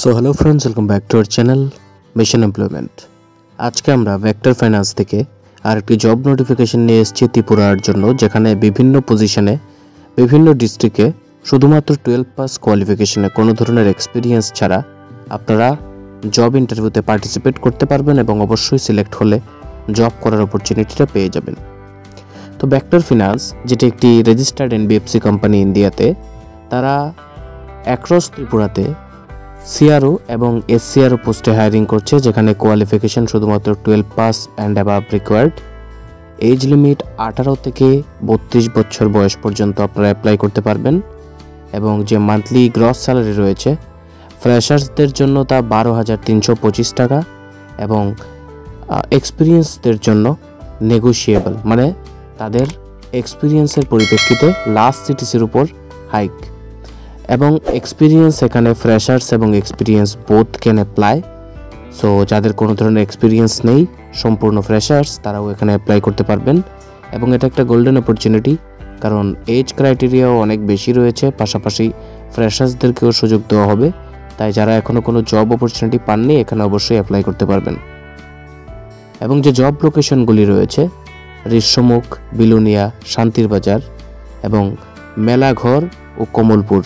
So hello friends, welcome back to our channel mission employment. আজকে আমরা vector finance থেকে আরেকটি জব নোটিফিকেশন নিয়ে এসেছি ত্রিপুরার জন্য, যেখানে বিভিন্ন পজিশনে বিভিন্ন ডিস্ট্রিক্টে শুধুমাত্র 12 পাস কোয়ালিফিকেশনে কোনো ধরনের এক্সপিরিয়েন্স ছাড়া আপনারা জব ইন্টারভিউতে পার্টিসিপেট করতে পারবেন এবং অবশ্যই সিলেক্ট হলে জব করার অপরচুনিটিটা পেয়ে যাবেন। তো ভেক্টর ফাইন্যান্স, যেটি একটি রেজিস্টার্ড এনবিএফসি কোম্পানি ইন্ডিয়াতে, তারা অ্যাক্রস ত্রিপুরাতে সিআরও এবং এসসিআরও পোস্টে হায়ারিং করছে, যেখানে কোয়ালিফিকেশন শুধুমাত্র 12 pass and above required. Age limit 18 থেকে 32 বছর বয়স পর্যন্ত আপনারা অ্যাপ্লাই করতে পারবেন এবং যে মান্থলি গ্রস স্যালারি রয়েছে ফ্রেশার্সদের জন্য তা 12,325 টাকা এবং এক্সপিরিয়েন্সদের জন্য নেগোশিয়েবল, মানে তাদের এক্সপিরিয়েন্সের পরিপ্রেক্ষিতে লাস্ট সিটিসির উপর হাইক। এবং এক্সপিরিয়েন্স এখানে ফ্রেশার্স এবং experience both can apply. So যাদের কোনো ধরনের এক্সপিরিয়েন্স নেই, সম্পূর্ণ ফ্রেশার্স, তারাও এখানে অ্যাপ্লাই করতে পারবেন। এবং এটা একটা গোল্ডেন অপরচুনিটি, কারণ এজ ক্রাইটেরিয়াও অনেক বেশি রয়েছে, পাশাপাশি ফ্রেশার্সদেরকেও সুযোগ দেওয়া হবে। তাই যারা এখনও কোনো জব অপরচুনিটি পাননি, এখানে অবশ্যই অ্যাপ্লাই করতে পারবেন। এবং যে জব লোকেশনগুলি রয়েছে ঋষ্যমুখ, বিলুনিয়া, শান্তির বাজার এবং মেলাঘর ও কমলপুর,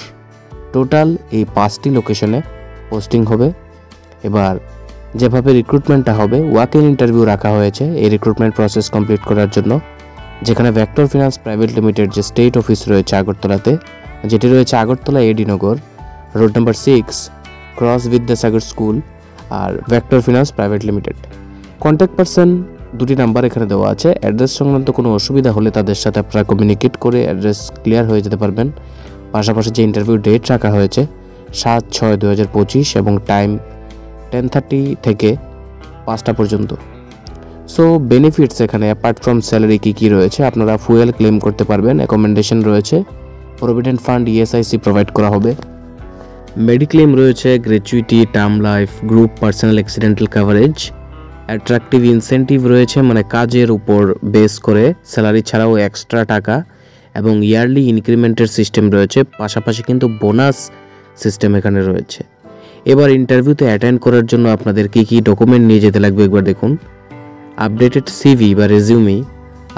টোটাল এই 5টি লোকেশনে পোস্টিং হবে। এবার যেভাবে রিক্রুটমেন্টটা হবে, ওয়াক ইন ইন্টারভিউ রাখা হয়েছে এই রিক্রুটমেন্ট প্রসেস কমপ্লিট করার জন্য, যেখানে ভেক্টর ফাইন্যান্স প্রাইভেট লিমিটেড যে স্টেট অফিস রয়েছে আগরতলাতে, যেটি রয়েছে Agartala AD Nagar, road number 6, cross Vidyasagar school, আর vector finance private limited. Contact person 2টি নাম্বার এখানে দেওয়া আছে। অ্যাড্রেস সংক্রান্ত কোনো অসুবিধা হলে তাদের সাথে আপনারা কমিউনিকেট করে অ্যাড্রেস ক্লিয়ার হয়ে যেতে পারবেন। পাশাপাশি যে ইন্টারভিউ ডেট রাখা হয়েছে 7/6/2025 এবং টাইম 10:30 থেকে 5টা পর্যন্ত। সো বেনিফিটস এখানে অ্যাপার্ট ফ্রম স্যালারি কী কী রয়েছে, আপনারা ফুয়েল ক্লেম করতে পারবেন, অ্যাকোমোডেশন রয়েছে, প্রভিডেন্ট ফান্ড ইএসআইসি প্রোভাইড করা হবে, মেডিক্লেম রয়েছে, gratuity, term life, group personal accidental coverage, attractive incentive রয়েছে, মানে কাজের উপর বেস করে স্যালারি ছাড়াও এক্সট্রা টাকা, এবং ইয়ারলি ইনক্রিমেন্টের সিস্টেম রয়েছে, পাশাপাশি কিন্তু বোনাস সিস্টেম এখানে রয়েছে। এবার ইন্টারভিউতে অ্যাটেন্ড করার জন্য আপনাদের কী কী ডকুমেন্ট নিয়ে যেতে লাগবে একবার দেখুন। আপডেটেড সিভি বা resume,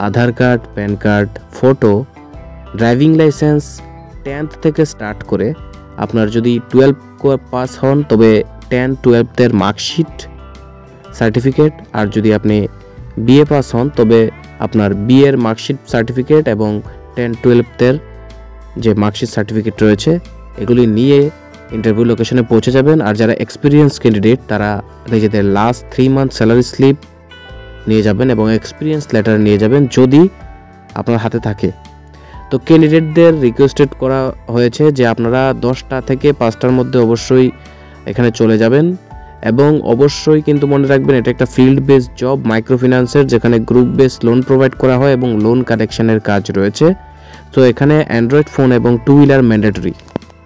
Aadhaar card, PAN card, photo, driving licence 10th থেকে স্টার্ট করে, আপনার যদি 12 পাস হন তবে 10-12 মার্কশিট সার্টিফিকেট, আর যদি আপনি বিএ পাস হন তবে আপনার বিএর মার্কশিট সার্টিফিকেট এবং 10-12 যে মার্কশিট সার্টিফিকেট রয়েছে এগুলি নিয়ে ইন্টারভিউ লোকেশনে পৌঁছে যাবেন। আর যারা এক্সপিরিয়েন্স ক্যান্ডিডেট, তারা নিজেদের লাস্ট 3 মান্থ স্যালারি স্লিপ নিয়ে যাবেন এবং এক্সপিরিয়েন্স লেটার নিয়ে যাবেন যদি আপনার হাতে থাকে। তো ক্যান্ডিডেটদের রিকোয়েস্টেড করা হয়েছে যে আপনারা 10টা থেকে 5টার মধ্যে অবশ্যই এখানে চলে যাবেন এবং অবশ্যই কিন্তু মনে রাখবেন এটা একটা ফিল্ড বেসড জব মাইক্রো ফিন্যান্সের, যেখানে গ্রুপ বেস লোন প্রোভাইড করা হয় এবং লোন কালেকশনের কাজ রয়েছে। তো এখানে অ্যান্ড্রয়েড ফোন এবং 2 হুইলার ম্যান্ডেটরি,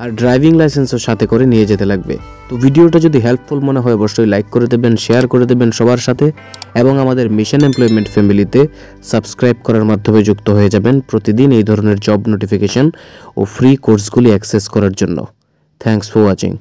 আর ড্রাইভিং লাইসেন্সও সাথে করে নিয়ে যেতে লাগবে। তো ভিডিওটা যদি হেল্পফুল মনে হয় অবশ্যই লাইক করে দেবেন, শেয়ার করে দেবেন সবার সাথে এবং আমাদের মিশন এমপ্লয়মেন্ট ফ্যামিলিতে সাবস্ক্রাইব করার মাধ্যমে যুক্ত হয়ে যাবেন প্রতিদিন এই ধরনের জব নোটিফিকেশন ও ফ্রি কোর্সগুলি অ্যাক্সেস করার জন্য। Thanks for watching.